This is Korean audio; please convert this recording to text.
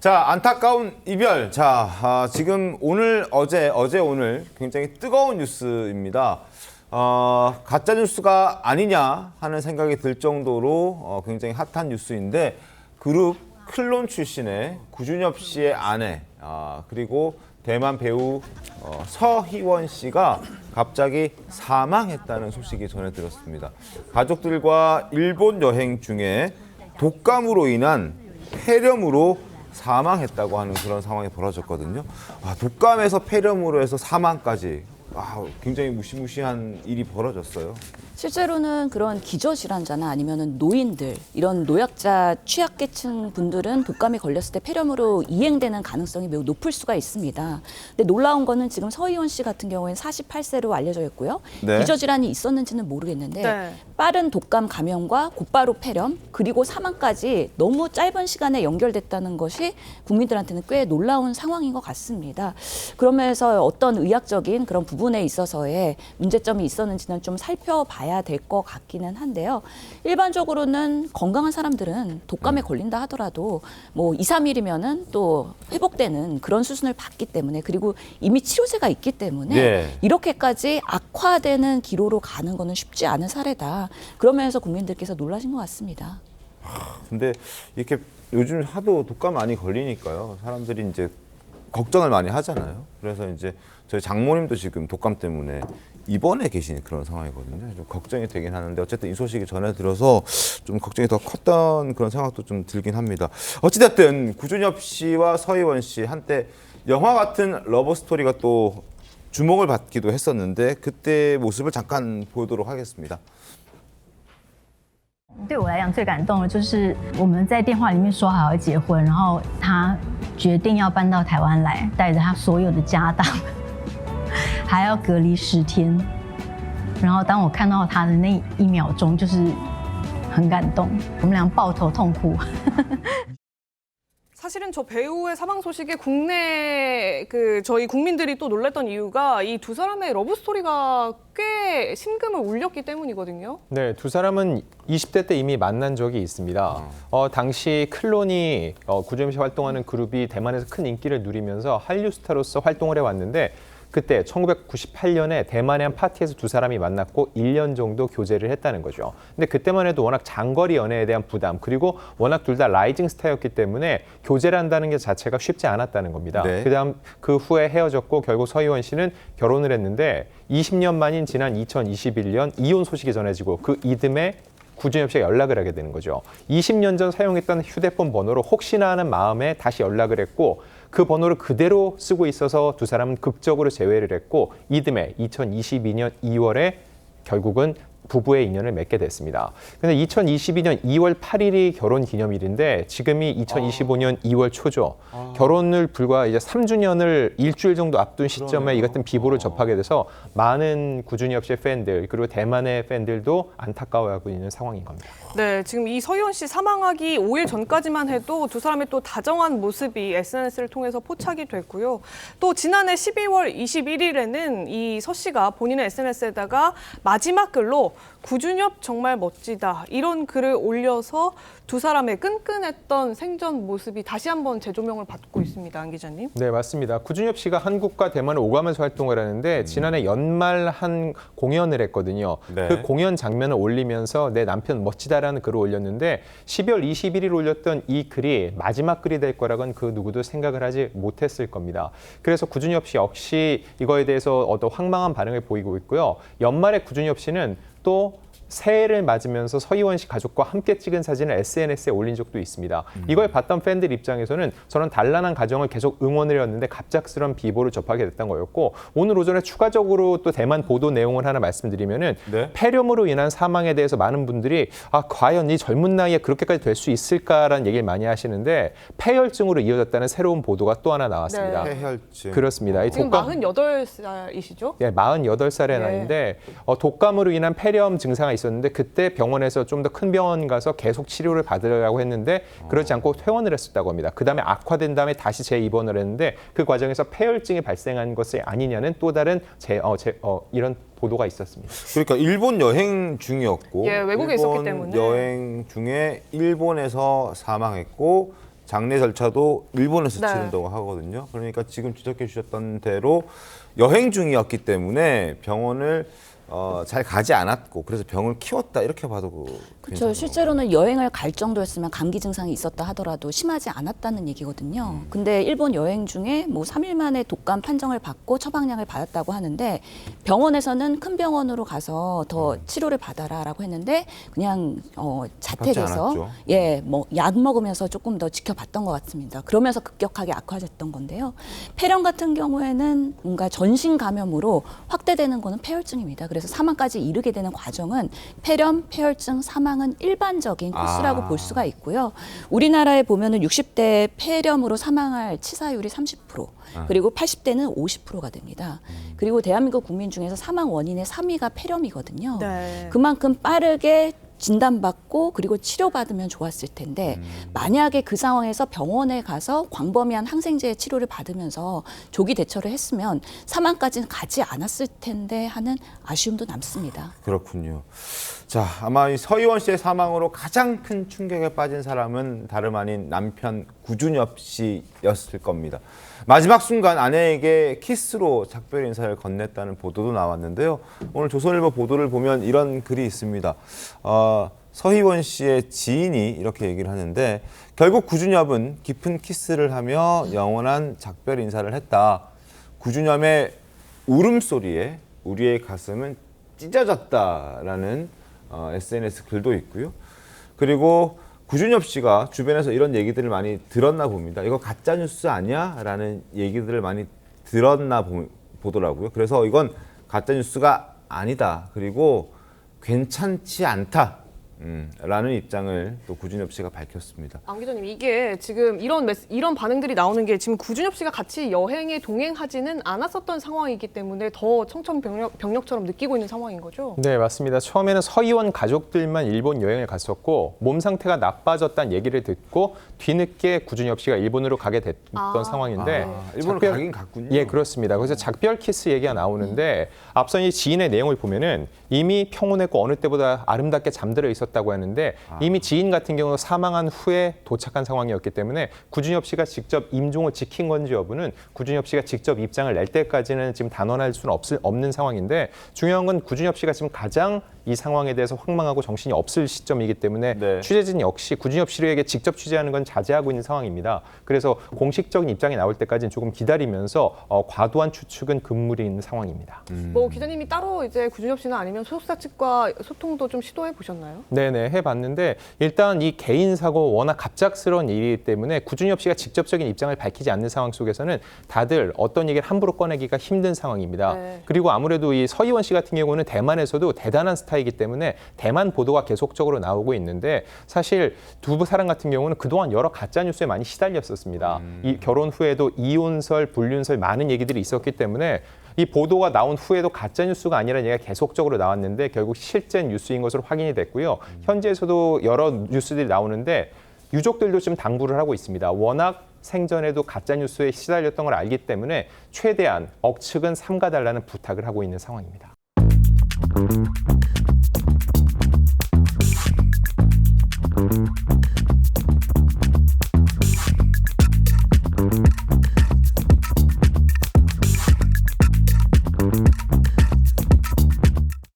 자, 안타까운 이별. 자, 지금 오늘, 어제 오늘 굉장히 뜨거운 뉴스입니다. 가짜 뉴스가 아니냐 하는 생각이 들 정도로 굉장히 핫한 뉴스인데 그룹 클론 출신의 구준엽 씨의 아내 그리고 대만 배우 서희원 씨가 갑자기 사망했다는 소식이 전해들었습니다. 가족들과 일본 여행 중에 독감으로 인한 폐렴으로 사망했다고 하는 그런 상황이 벌어졌거든요. 독감에서 폐렴으로 해서 사망까지 굉장히 무시무시한 일이 벌어졌어요. 실제로는 그런 기저질환자나 아니면 노인들, 이런 노약자 취약계층 분들은 독감이 걸렸을 때 폐렴으로 이행되는 가능성이 매우 높을 수가 있습니다. 근데 놀라운 거는 지금 서희원 씨 같은 경우에는 48세로 알려져 있고요. 네. 기저질환이 있었는지는 모르겠는데 네. 빠른 독감 감염과 곧바로 폐렴 그리고 사망까지 너무 짧은 시간에 연결됐다는 것이 국민들한테는 꽤 놀라운 상황인 것 같습니다. 그러면서 어떤 의학적인 그런 부분에 있어서의 문제점이 있었는지는 좀 살펴봐야 될 것 같기는 한데요. 일반적으로는 건강한 사람들은 독감에 걸린다 하더라도 뭐 2, 3일이면은 또 회복되는 그런 수순을 받기 때문에 그리고 이미 치료제가 있기 때문에 네. 이렇게까지 악화되는 기로로 가는 거는 쉽지 않은 사례다. 그러면서 국민들께서 놀라신 것 같습니다. 근데 이렇게 요즘 하도 독감 많이 걸리니까요. 사람들이 이제 걱정을 많이 하잖아요. 그래서 이제 저희 장모님도 지금 독감 때문에 입원해 계신 그런 상황이거든요. 좀 걱정이 되긴 하는데 어쨌든 이 소식이 전해 들어서 좀 걱정이 더 컸던 그런 생각도 좀 들긴 합니다. 어찌됐든 구준엽 씨와 서희원 씨 한때 영화 같은 러브 스토리가 또 주목을 받기도 했었는데 그때 모습을 잠깐 보도록 하겠습니다. 对我来讲，最感动的就是我们在电话里面说好要结婚，然后他决定要搬到台湾来，带着他所有的家当，还要隔离10天。然后当我看到他的那1秒钟，就是很感动，我们俩抱头痛哭。 사실은 저 배우의 사망 소식에 국내 저희 국민들이 또 놀랐던 이유가 이 두 사람의 러브 스토리가 꽤 심금을 울렸기 때문이거든요. 네, 두 사람은 20대 때 이미 만난 적이 있습니다. 당시 클론이 구준엽 씨 활동하는 그룹이 대만에서 큰 인기를 누리면서 한류 스타로서 활동을 해왔는데 그때 1998년에 대만의 한 파티에서 두 사람이 만났고 1년 정도 교제를 했다는 거죠. 근데 그때만 해도 워낙 장거리 연애에 대한 부담 그리고 워낙 둘 다 라이징 스타였기 때문에 교제를 한다는 게 자체가 쉽지 않았다는 겁니다. 네. 그 후에 헤어졌고 결국 서희원 씨는 결혼을 했는데 20년 만인 지난 2021년 이혼 소식이 전해지고 그 이듬해 구준엽 씨가 연락을 하게 되는 거죠. 20년 전 사용했던 휴대폰 번호로 혹시나 하는 마음에 다시 연락을 했고 그 번호를 그대로 쓰고 있어서 두 사람은 극적으로 재회를 했고 이듬해 2022년 2월에 결국은 부부의 인연을 맺게 됐습니다. 근데 2022년 2월 8일이 결혼 기념일인데 지금이 2025년 2월 초죠. 결혼을 불과 이제 3주년을 일주일 정도 앞둔 시점에 이 같은 비보를 접하게 돼서 많은 구준엽 씨의 팬들 그리고 대만의 팬들도 안타까워하고 있는 상황인 겁니다. 네, 지금 이 서희원 씨 사망하기 5일 전까지만 해도 두 사람의 또 다정한 모습이 SNS를 통해서 포착이 됐고요. 또 지난해 12월 21일에는 이 서 씨가 본인의 SNS에다가 마지막 글로 구준엽 정말 멋지다 이런 글을 올려서 두 사람의 끈끈했던 생전 모습이 다시 한번 재조명을 받고 있습니다. 안 기자님. 네, 맞습니다. 구준엽 씨가 한국과 대만을 오가면서 활동을 하는데 지난해 연말 한 공연을 했거든요. 네. 그 공연 장면을 올리면서 내 남편 멋지다라는 글을 올렸는데 12월 21일 올렸던 이 글이 마지막 글이 될 거라고는 그 누구도 생각을 하지 못했을 겁니다. 그래서 구준엽 씨 역시 이거에 대해서 어떤 황망한 반응을 보이고 있고요. 연말에 구준엽 씨는 또 새해를 맞으면서 서희원 씨 가족과 함께 찍은 사진을 SNS에 올린 적도 있습니다. 이걸 봤던 팬들 입장에서는 저는 단란한 가정을 계속 응원을 했는데 갑작스러운 비보를 접하게 됐던 거였고 오늘 오전에 추가적으로 또 대만 보도 내용을 하나 말씀드리면은 네. 폐렴으로 인한 사망에 대해서 많은 분들이 과연 이 젊은 나이에 그렇게까지 될 수 있을까라는 얘기를 많이 하시는데 폐혈증으로 이어졌다는 새로운 보도가 또 하나 나왔습니다. 네. 폐혈증. 그렇습니다. 이 지금 48살이시죠? 네, 48살의 네. 나이인데 독감으로 인한 폐렴 증상이 있었는데 그때 병원에서 좀 더 큰 병원 가서 계속 치료를 받으려고 했는데 그렇지 않고 퇴원을 했었다고 합니다. 그다음에 악화된 다음에 다시 재입원을 했는데 그 과정에서 폐혈증이 발생한 것이 아니냐는 또 다른 이런 보도가 있었습니다. 그러니까 일본 여행 중이었고 예, 외국에 있었기 일본 때문에. 여행 중에 일본에서 사망했고 장례 절차도 일본에서 네. 치른다고 하거든요. 그러니까 지금 지적해 주셨던 대로 여행 중이었기 때문에 병원을 잘 가지 않았고 그래서 병을 키웠다 이렇게 봐도 그렇죠. 실제로는 여행을 갈 정도였으면 감기 증상이 있었다 하더라도 심하지 않았다는 얘기거든요. 근데 일본 여행 중에 뭐 3일 만에 독감 판정을 받고 처방약을 받았다고 하는데 병원에서는 큰 병원으로 가서 더 치료를 받아라라고 했는데 그냥 받지 자택에서 않았죠. 뭐 약 먹으면서 조금 더 지켜봤던 것 같습니다. 그러면서 급격하게 악화됐던 건데요. 폐렴 같은 경우에는 뭔가 전신 감염으로 확대되는 거는 폐혈증입니다. 그래서 사망까지 이르게 되는 과정은 폐렴, 폐혈증, 사망은 일반적인 코스라고 볼 수가 있고요. 우리나라에 보면은 60대 폐렴으로 사망할 치사율이 30%, 그리고 80대는 50%가 됩니다. 그리고 대한민국 국민 중에서 사망 원인의 3위가 폐렴이거든요. 네. 그만큼 빠르게 진단받고 그리고 치료받으면 좋았을 텐데 만약에 그 상황에서 병원에 가서 광범위한 항생제 치료를 받으면서 조기 대처를 했으면 사망까지는 가지 않았을 텐데 하는 아쉬움도 남습니다. 그렇군요. 자, 아마 이 서희원 씨의 사망으로 가장 큰 충격에 빠진 사람은 다름 아닌 남편 구준엽 씨였을 겁니다. 마지막 순간 아내에게 키스로 작별 인사를 건넸다는 보도도 나왔는데요. 오늘 조선일보 보도를 보면 이런 글이 있습니다. 서희원 씨의 지인이 이렇게 얘기를 하는데 결국 구준엽은 깊은 키스를 하며 영원한 작별 인사를 했다. 구준엽의 울음소리에 우리의 가슴은 찢어졌다라는 SNS 글도 있고요. 그리고 구준엽 씨가 주변에서 이런 얘기들을 많이 들었나 봅니다. 이거 가짜 뉴스 아니야? 라는 얘기들을 많이 들었나 보더라고요. 그래서 이건 가짜 뉴스가 아니다. 그리고 괜찮지 않다. 라는 입장을 또 구준엽 씨가 밝혔습니다. 안 기자님, 이게 지금 이런 반응들이 나오는 게 지금 구준엽 씨가 같이 여행에 동행하지는 않았었던 상황이기 때문에 더 청천벽력처럼 느끼고 있는 상황인 거죠? 네, 맞습니다. 처음에는 서희원 가족들만 일본 여행을 갔었고 몸 상태가 나빠졌다는 얘기를 듣고 뒤늦게 구준엽 씨가 일본으로 가게 됐던 상황인데 일본으로 가긴 갔군요. 예, 그렇습니다. 그래서 작별 키스 얘기가 나오는데 앞선 이 지인의 내용을 보면은 이미 평온했고 어느 때보다 아름답게 잠들어 있었다고 하는데 이미 지인 같은 경우 사망한 후에 도착한 상황이었기 때문에 구준엽 씨가 직접 임종을 지킨 건지 여부는 구준엽 씨가 직접 입장을 낼 때까지는 지금 단언할 수는 없는 상황인데 중요한 건 구준엽 씨가 지금 가장 이 상황에 대해서 황망하고 정신이 없을 시점이기 때문에 네. 취재진 역시 구준엽 씨에게 직접 취재하는 건 자제하고 있는 상황입니다. 그래서 공식적인 입장이 나올 때까지는 조금 기다리면서 과도한 추측은 금물이 있는 상황입니다. 뭐 기자님이 따로 이제 구준엽 씨나 아니면 소속사 측과 소통도 좀 시도해 보셨나요? 네네, 해봤는데 일단 이 개인 사고 워낙 갑작스러운 일이기 때문에 구준엽 씨가 직접적인 입장을 밝히지 않는 상황 속에서는 다들 어떤 얘기를 함부로 꺼내기가 힘든 상황입니다. 네. 그리고 아무래도 이 서희원 씨 같은 경우는 대만에서도 대단한 스타이기 때문에 대만 보도가 계속적으로 나오고 있는데 사실 두 사람 같은 경우는 그동안 여러 가짜 뉴스에 많이 시달렸었습니다. 이 결혼 후에도 이혼설, 불륜설 많은 얘기들이 있었기 때문에 이 보도가 나온 후에도 가짜 뉴스가 아니라는 얘기가 계속적으로 나왔는데 결국 실제 뉴스인 것으로 확인이 됐고요. 현지에서도 여러 뉴스들이 나오는데 유족들도 지금 당부를 하고 있습니다. 워낙 생전에도 가짜 뉴스에 시달렸던 걸 알기 때문에 최대한 억측은 삼가달라는 부탁을 하고 있는 상황입니다.